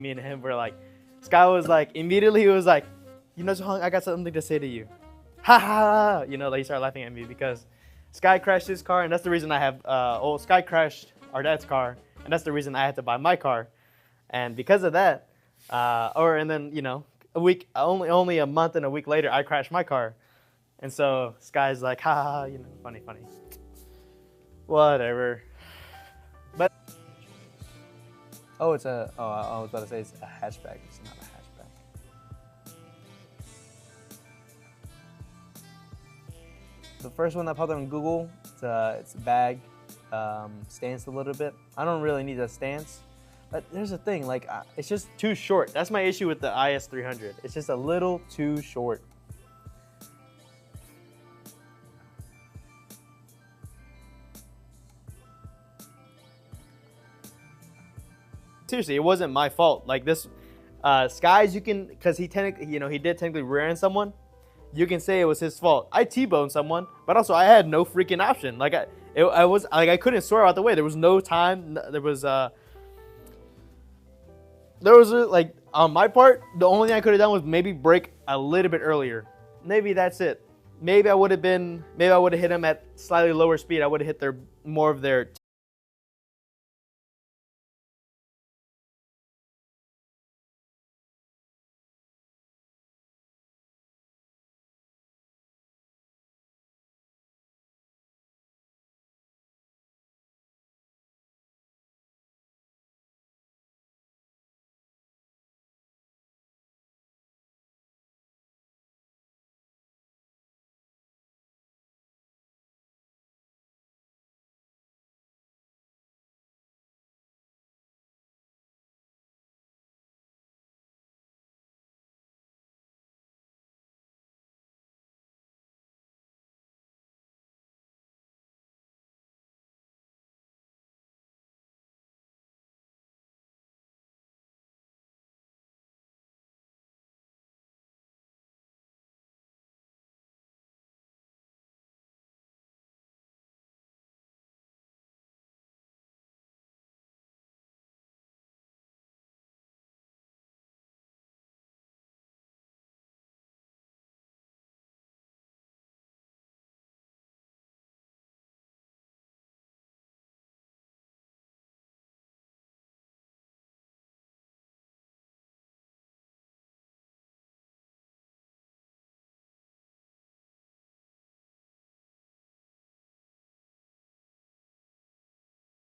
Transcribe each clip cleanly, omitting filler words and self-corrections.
Me and him were like, Sky was like, immediately he was like, you know, Sung, I got something to say to you. Ha ha ha! You know, like he started laughing at me because Sky crashed his car, and that's the reason I have. Sky crashed our dad's car, and that's the reason I had to buy my car. And because of that, and then a week, only a month and a week later, I crashed my car, and so Sky's like, ha ha ha, funny, funny, whatever. But I was about to say it's a hatchback. It's not a hatchback. The first one that popped up on Google, it's a bag, stance a little bit. I don't really need a stance, but there's a thing, like it's just too short. That's my issue with the IS300. It's just a little too short. Seriously, it wasn't my fault. Like this, Skies, you can, because he did technically rear end someone. You can say it was his fault. I T-boned someone, but also I had no freaking option. Like I couldn't swerve out the way. There was no time. Like on my part, the only thing I could have done was maybe brake a little bit earlier. Maybe that's it. Maybe I would have hit him at slightly lower speed. I would have hit more of their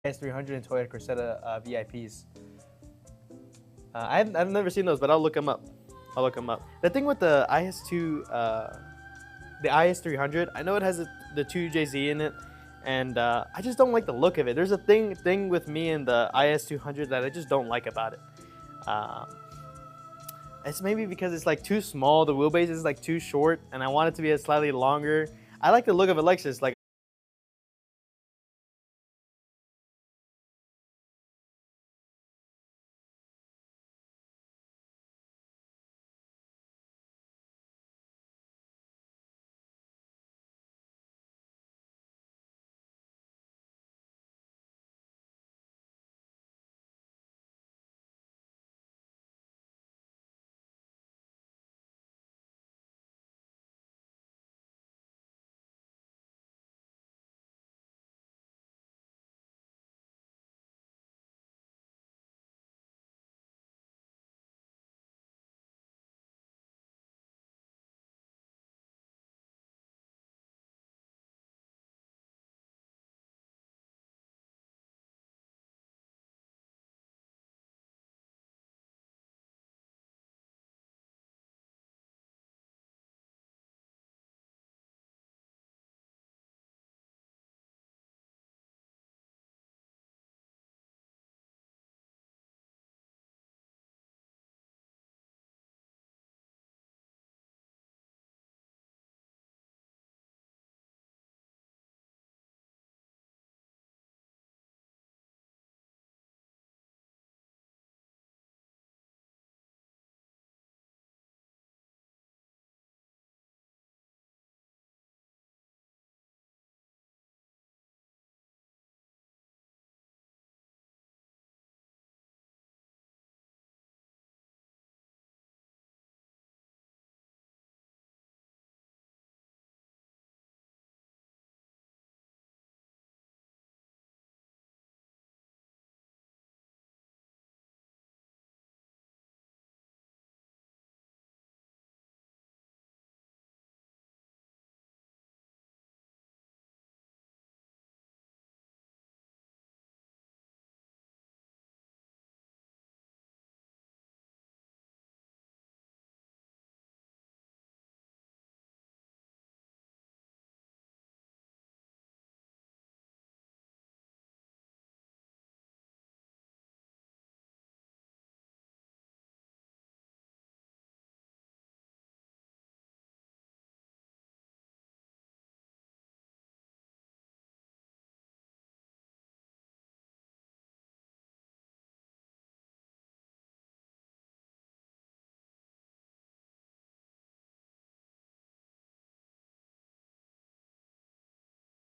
S300 and Toyota Cressida VIPs. I've never seen those, but I'll look them up. The thing with the the IS300, I know it has the 2JZ in it, and I just don't like the look of it. There's a thing with me and the IS200 that I just don't like about it. It's maybe because it's like too small. The wheelbase is like too short, and I want it to be a slightly longer. I like the look of a Lexus. Like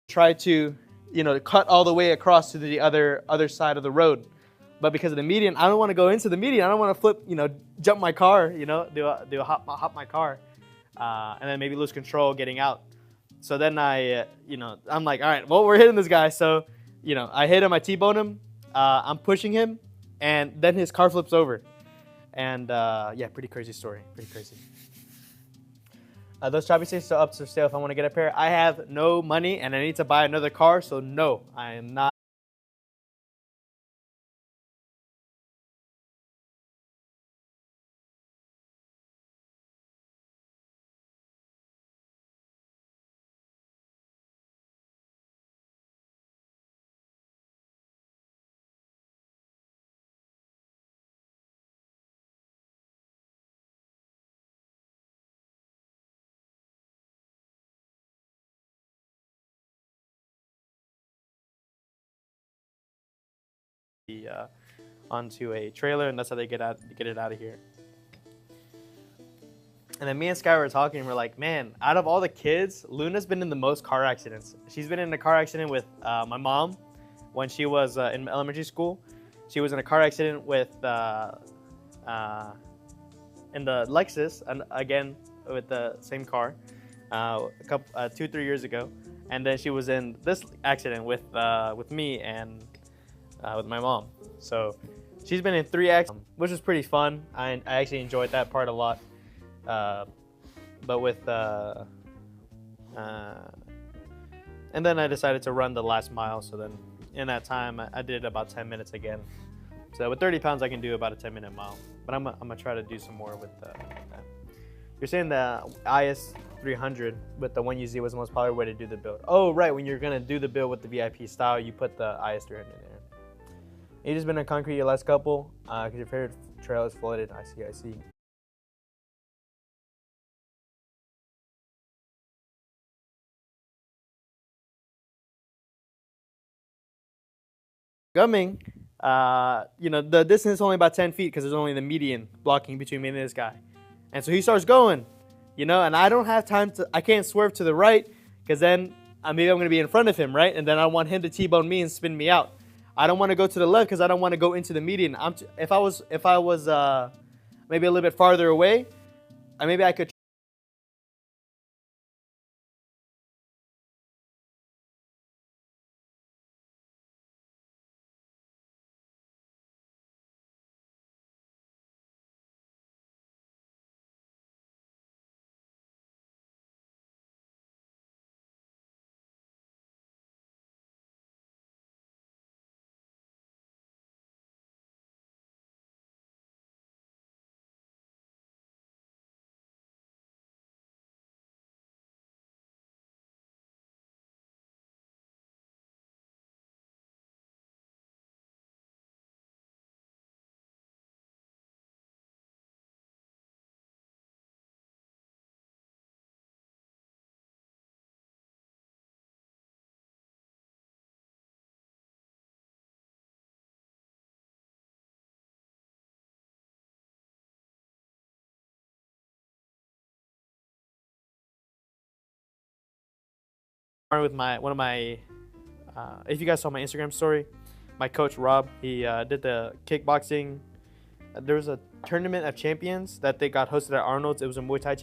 try to, cut all the way across to the other side of the road. But because of the median, I don't want to go into the median. I don't want to flip, jump my car, do a hop my car, and then maybe lose control getting out. So then I'm like, all right, well, we're hitting this guy. So, I hit him, I T-bone him, I'm pushing him, and then his car flips over. And yeah, pretty crazy story, pretty crazy. Those choppy sticks are up for sale if I want to get a pair. I have no money and I need to buy another car, so no, I am not. Onto a trailer, and that's how they get it out of here. And then me and Sky were talking, and we're like, man, out of all the kids, Luna's been in the most car accidents. She's been in a car accident with my mom when she was in elementary school. She was in a car accident with in the Lexus, and again with the same car, 2-3 years ago. And then she was in this accident with me and with my mom. So she's been in 3 accidents, which was pretty fun. I actually enjoyed that part a lot. But with and then I decided to run the last mile. So then in that time I did about 10 minutes again. So with 30 pounds I can do about a 10-minute mile. But I'm gonna try to do some more with that. You're saying the IS 300 with the 1UZ was the most popular way to do the build. Oh right, when you're gonna do the build with the VIP style, you put the IS 300 in there. You just been in concrete your last couple because your favorite trail is flooded. I see. Gumming, the distance is only about 10 feet because there's only the median blocking between me and this guy. And so he starts going, and I don't have time I can't swerve to the right because then maybe I'm going to be in front of him, right? And then I want him to T-bone me and spin me out. I don't want to go to the left because I don't want to go into the median. If I was maybe a little bit farther away, maybe I could. With one of my, if you guys saw my Instagram story, my coach Rob, he did the kickboxing. There was a tournament of champions that they got hosted at Arnold's. It was a Muay Thai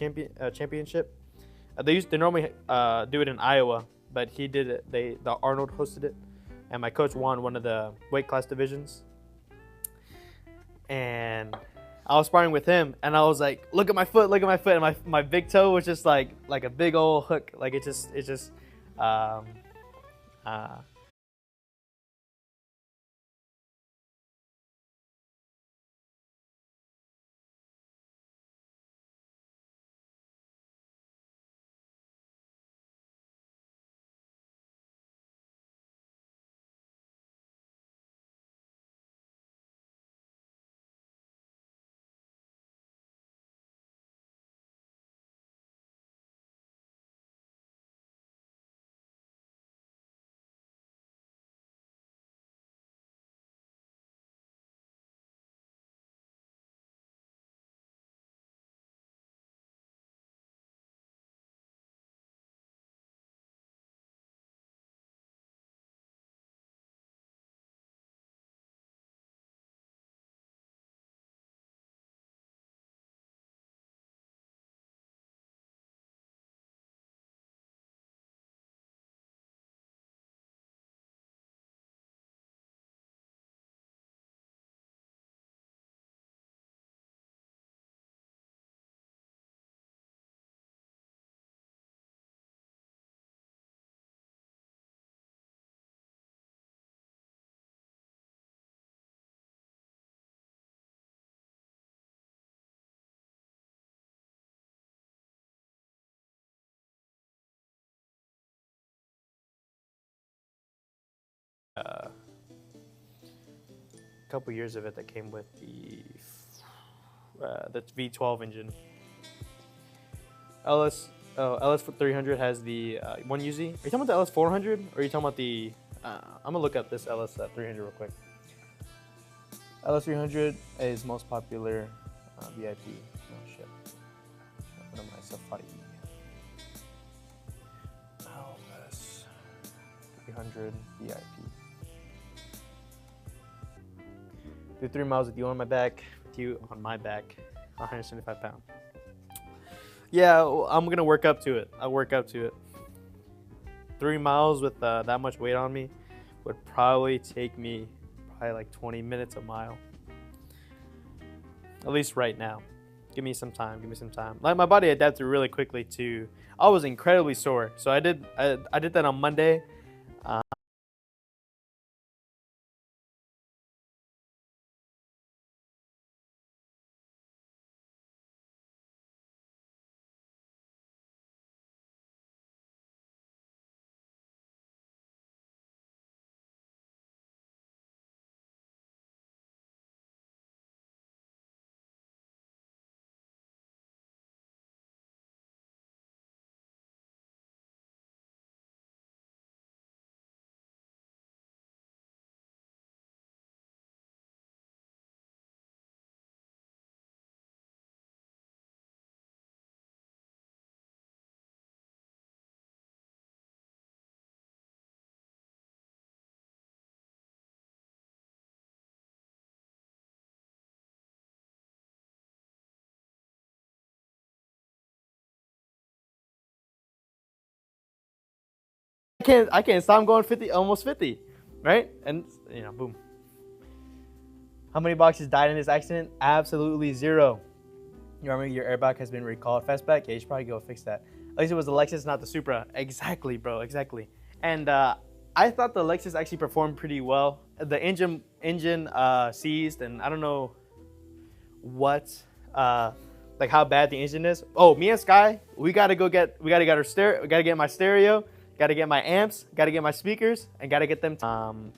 championship. They normally do it in Iowa, but he did it. The Arnold hosted it, and my coach won one of the weight class divisions. And I was sparring with him, and I was like, "Look at my foot! Look at my foot!" And my big toe was just like a big old hook. Like it just. a couple years of it that came with the V12 engine. LS 300 has the 1UZ. Are you talking about the LS 400, or are you talking about the? I'm gonna look up this LS 300 real quick. LS 300 is most popular VIP. Oh shit. What am I? Safari. LS 300 VIP. Do 3 miles with you on my back. With you on my back. 175 pounds. Yeah, I'm gonna work up to it. I'll work up to it. 3 miles with that much weight on me would probably take me like 20 minutes a mile. At least right now. Give me some time. Give me some time. Like, my body adapted really quickly to. I was incredibly sore, so I did that on Monday. I can't stop going 50, almost 50, right? And boom. How many boxes died in this accident? Absolutely 0. You remember your airbag has been recalled. Fastback? Yeah, you should probably go fix that. At least it was the Lexus, not the Supra. Exactly, bro. Exactly. And I thought the Lexus actually performed pretty well. The engine seized, and I don't know what, like how bad the engine is. Oh, me and Sky, we gotta get our stereo. We gotta get my stereo. Gotta get my amps. Gotta get my speakers, and gotta get them.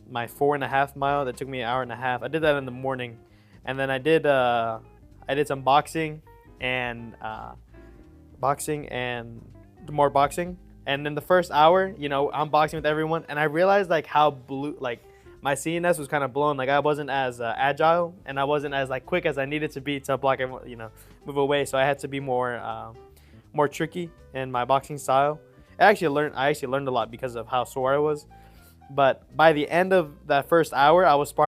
My 4.5 mile that took me an hour and a half. I did that in the morning, and then I did some boxing and more boxing. And in the first hour, I'm boxing with everyone, and I realized like how my CNS was kind of blown. Like I wasn't as agile, and I wasn't as like quick as I needed to be to block and move away. So I had to be more tricky in my boxing style. I actually learned a lot because of how sore I was. But by the end of that first hour, I was sparring.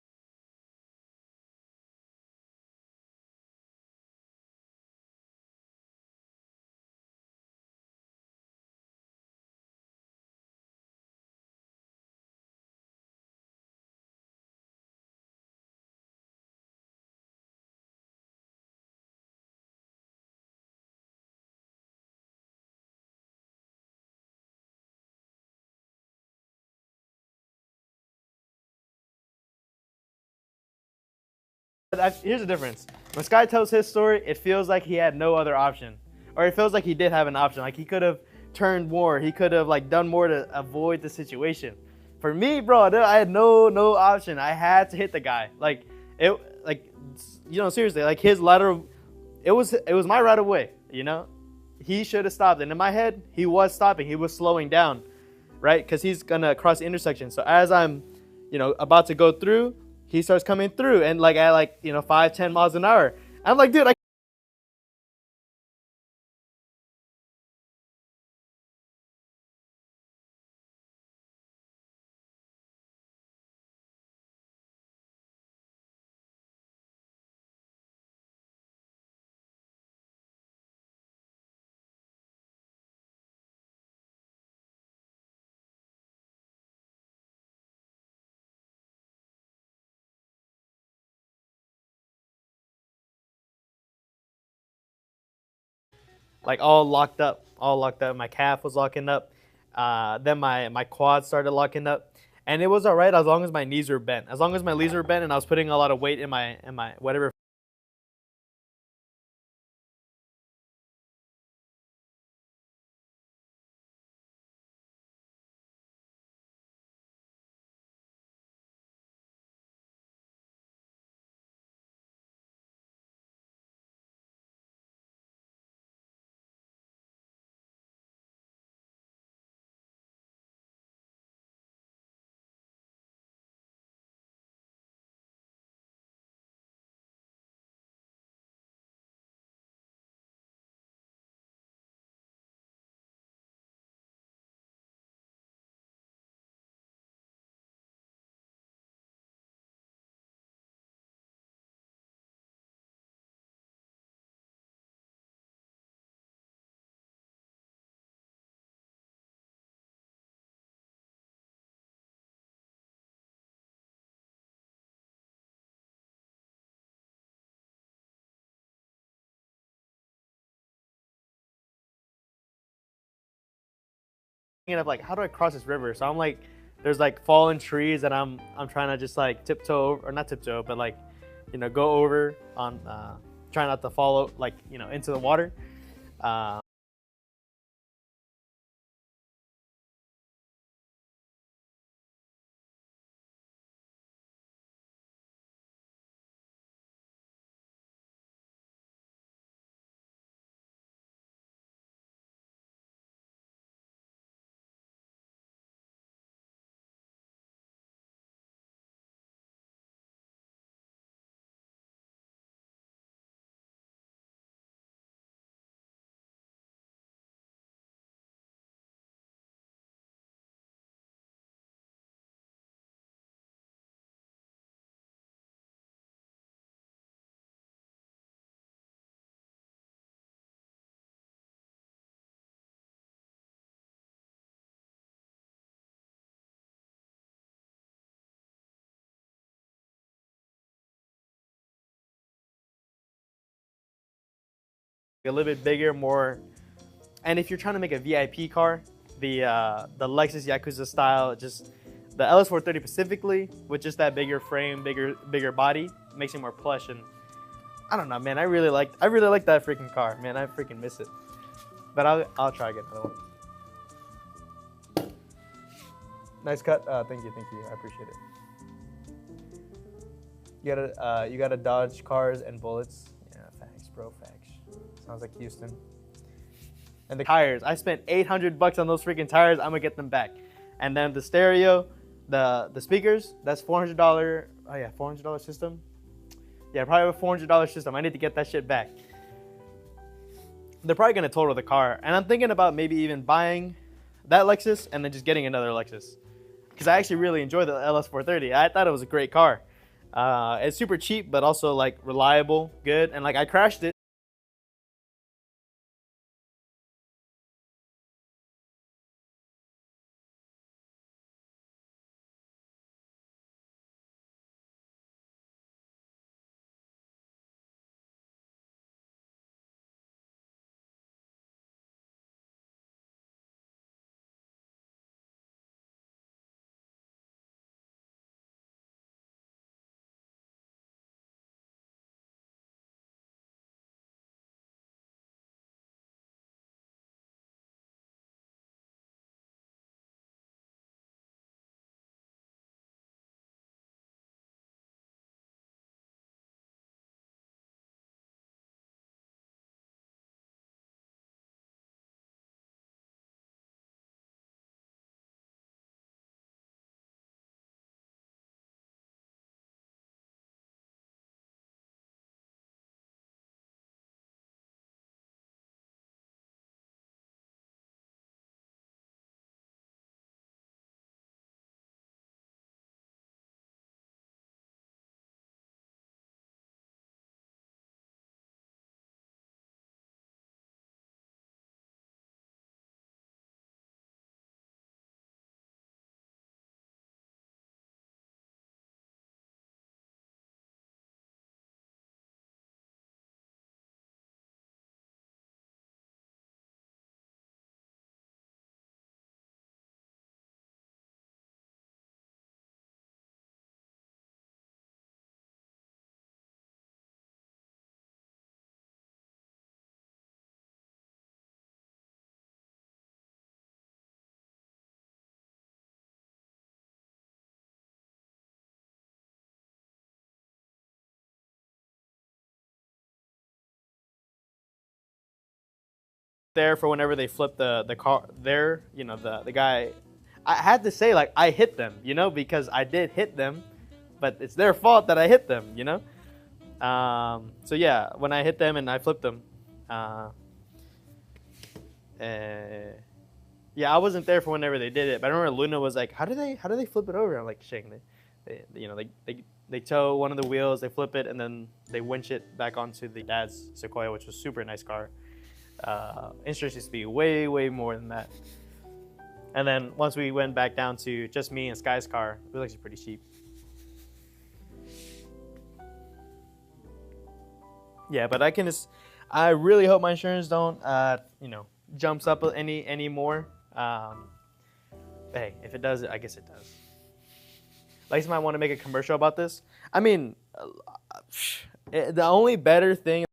Here's the difference. When Sky tells his story, it feels like he had no other option, or it feels like he did have an option. Like he could have turned more. He could have like done more to avoid the situation. For me, bro, I had no option. I had to hit the guy. Seriously, like his lateral. It was my right of way. He should have stopped. And in my head, he was stopping. He was slowing down, right? Because he's gonna cross the intersection. So as I'm, about to go through, he starts coming through, and like at 5-10 miles an hour. I'm like, dude, like all locked up. My calf was locking up. Then my quad started locking up, and it was all right as long as my knees were bent. As long as my knees were bent, and I was putting a lot of weight in my whatever. thinking of like, how do I cross this river? So I'm like, there's like fallen trees and I'm trying to just like tiptoe over, or not tiptoe, but like, you know, go over on, trying not to fall like, you know, into the water. A little bit bigger, more. And if you're trying to make a VIP car, the Lexus Yakuza style, just the LS430 specifically, with just that bigger frame, bigger body, makes it more plush. And I don't know, man. I really like that freaking car, man. I freaking miss it. But I'll try again another one. Nice cut. Thank you. I appreciate it. You gotta dodge cars and bullets. Yeah, facts, bro. Facts. Sounds like Houston. And the tires, I spent $800 on those freaking tires. I'm gonna get them back. And then the stereo, the speakers, that's $400. Oh yeah, $400 system. Yeah, probably a $400 system. I need to get that shit back. They're probably gonna total the car, and I'm thinking about maybe even buying that Lexus and then just getting another Lexus, because I actually really enjoy the LS430. I thought it was a great car. It's super cheap, but also like reliable, good, and like I crashed it. There for whenever they flip the car there, you know, the guy, I had to say like I hit them, you know, because I did hit them, but it's their fault that I hit them, you know. So yeah, when I hit them and I flipped them, yeah, I wasn't there for whenever they did it, but I remember Luna was like, how do they flip it over? I'm like, Shane, they you know, they tow one of the wheels, they flip it, and then they winch it back onto the dad's Sequoia, which was a super nice car. Insurance used to be way more than that. And then once we went back down to just me and Sky's car, it was actually pretty cheap. Yeah, but I really hope my insurance don't, you know, jumps up any more. Hey, if it does, I guess it does. Lex might want to make a commercial about this. I mean, the only better thing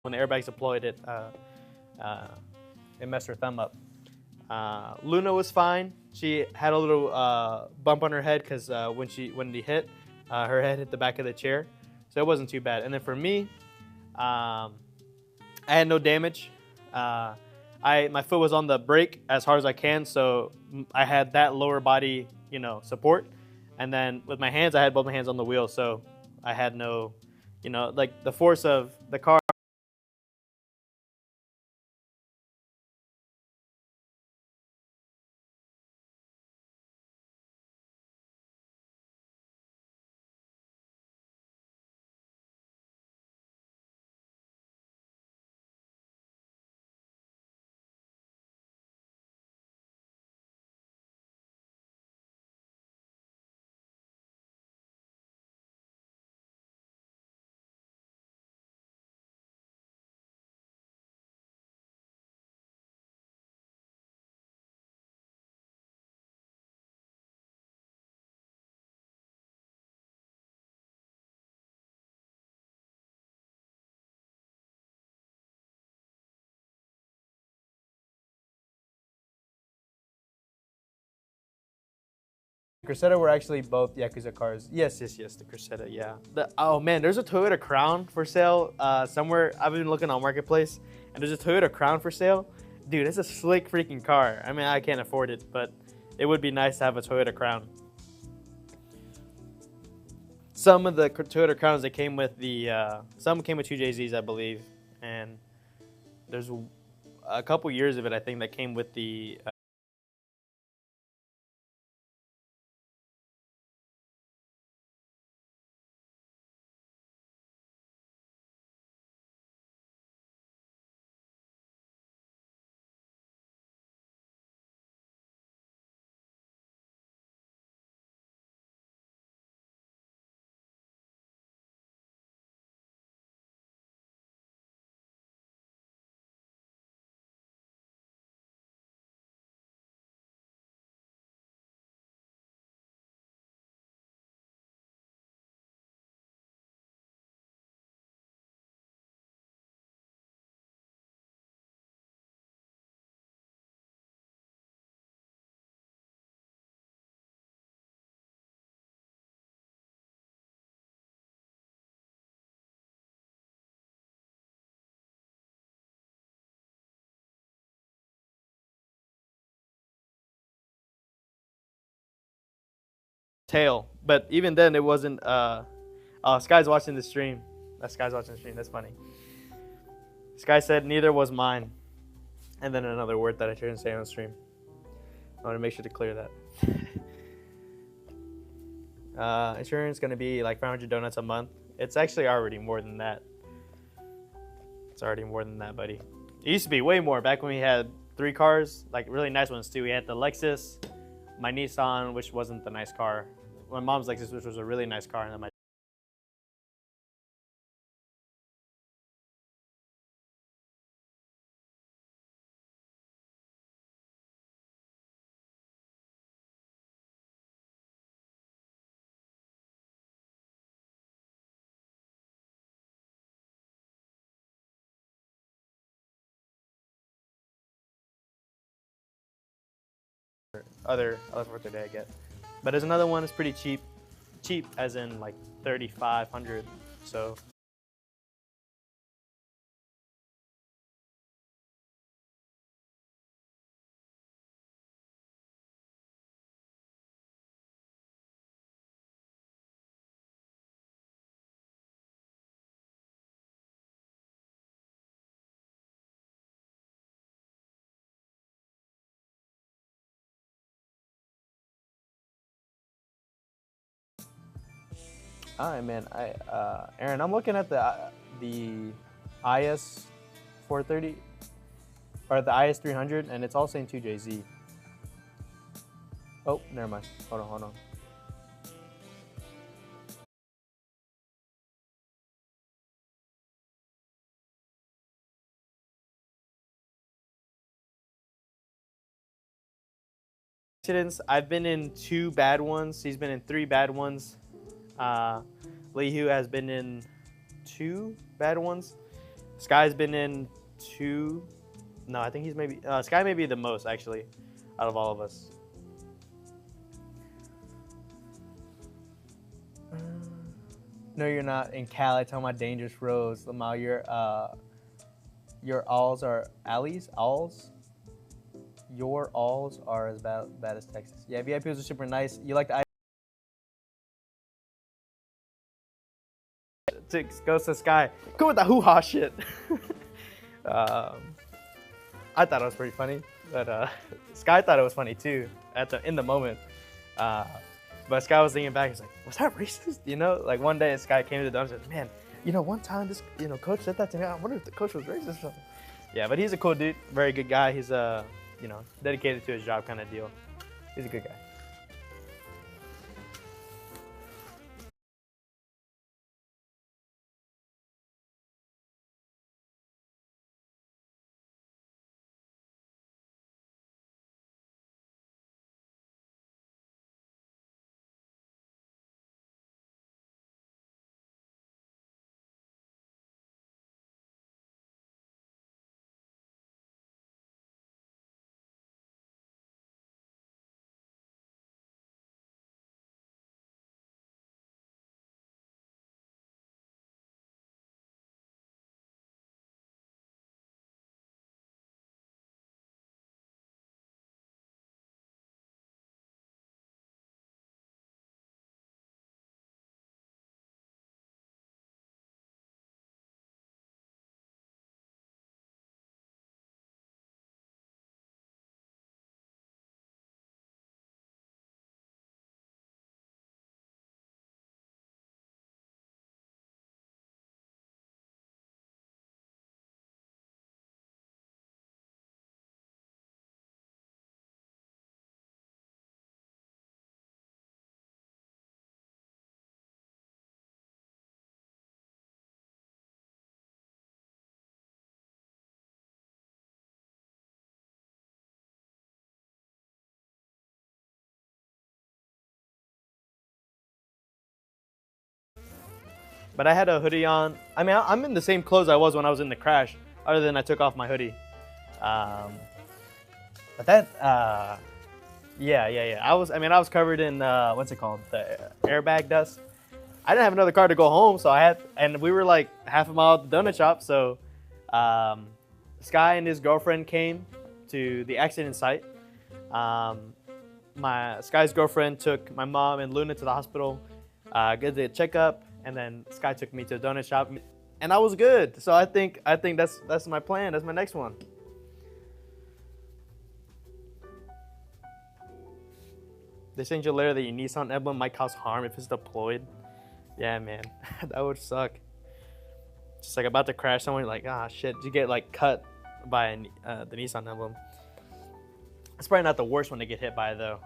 when the airbags deployed, uh, it messed her thumb up. Luna was fine. She had a little bump on her head because when he hit, her head hit the back of the chair, so it wasn't too bad. And then for me, I had no damage. My foot was on the brake as hard as I can, so I had that lower body, support. And then with my hands, I had both my hands on the wheel, so I had no, like the force of the car. Cressida were actually both Yakuza cars. Yes, the Cressida, yeah. Oh man, there's a Toyota Crown for sale somewhere. I've been looking on Marketplace, and there's a Toyota Crown for sale. Dude, it's a slick freaking car. I mean, I can't afford it, but it would be nice to have a Toyota Crown. Some of the Toyota Crowns that came with some came with 2JZs, I believe, and there's a couple years of it, I think, that came with the tail. But even then, it wasn't. Oh, Sky's watching the stream. Sky's watching the stream. That's funny. Sky said neither was mine, and then another word that I shouldn't say on the stream. I want to make sure to clear that. Insurance gonna be like 500 donuts a month. It's actually already more than that. It's already more than that, buddy. It used to be way more back when we had 3 cars, like really nice ones too. We had the Lexus, my Nissan, which wasn't the nice car, my mom's Lexus, which was a really nice car, and then my other 430 I get. But there's another one that's pretty cheap. Cheap as in like 3,500. So all right, man. Aaron, I'm looking at the IS 430 or the IS 300, and it's all saying 2JZ. Oh, never mind. Hold on. Accidents. I've been in 2 bad ones. He's been in 3 bad ones. Lihu has been in 2 bad ones. Sky's been in 2. No, I think he's maybe Sky may be the most actually out of all of us. No, you're not in Cali talking about dangerous roads. Lamau, your alls are alleys. Alls. Your alls are as bad as Texas. Yeah, VIPs are super nice. You like the goes to Sky. Go with the hoo-ha shit. I thought it was pretty funny, but Sky thought it was funny too in the moment. But Sky was thinking back, he's like, was that racist? You know, like one day Sky came to the dungeon and said, man, you know, one time this, you know, coach said that to me. I wonder if the coach was racist or something. Yeah, but he's a cool dude, very good guy. He's you know, dedicated to his job kind of deal. He's a good guy. But I had a hoodie on. I mean, I'm in the same clothes I was when I was in the crash, other than I took off my hoodie. But that, yeah. I was covered in, what's it called? The airbag dust. I didn't have another car to go home, so and we were like half a mile at the donut shop, so Sky and his girlfriend came to the accident site. Sky's girlfriend took my mom and Luna to the hospital, did the checkup, and then Sky took me to the donut shop, and I was good. So I think that's my plan. That's my next one. They sent you a letter that your Nissan emblem might cause harm if it's deployed. Yeah, man, that would suck. Just like about to crash someone, like, ah, shit, you get like cut by the Nissan emblem. It's probably not the worst one to get hit by though.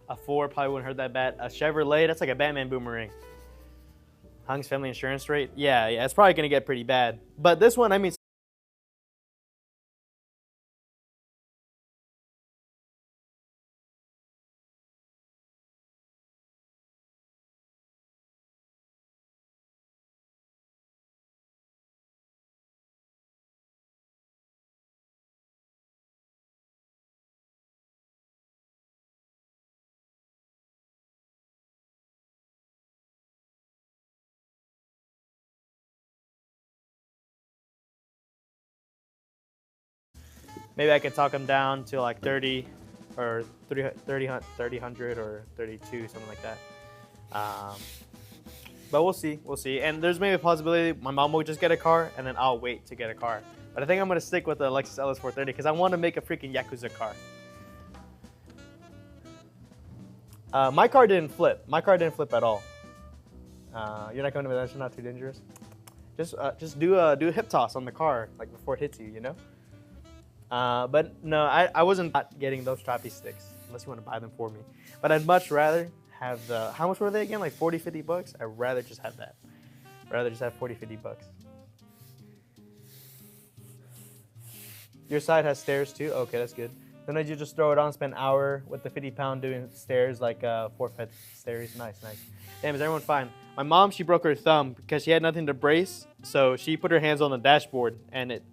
A Ford probably wouldn't hurt that bad. A Chevrolet, that's like a Batman boomerang. Hung's family insurance rate, yeah, it's probably gonna get pretty bad. But this one, I mean. maybe I could talk them down to like 30 or 30, 100 or 32, something like that. But we'll see, And there's maybe a possibility my mom will just get a car and then I'll wait to get a car. But I think I'm gonna stick with the Lexus LS430 because I want to make a freaking Yakuza car. My car didn't flip. My car didn't flip at all. You're not going to that? You're not too dangerous. Just do a hip toss on the car like before it hits you, you know. But no, I wasn't getting those trappy sticks unless you want to buy them for me. But I'd much rather have the, how much were they again? Like 40, 50 bucks? I'd rather just have that. Rather just have 40, 50 bucks. Your side has stairs too? Okay, that's good. Then you just throw it on, spend an hour with the 50-pound doing stairs, like 4-foot stairs. Nice, nice. Damn, is everyone fine? My mom, she broke her thumb because she had nothing to brace, so she put her hands on the dashboard and it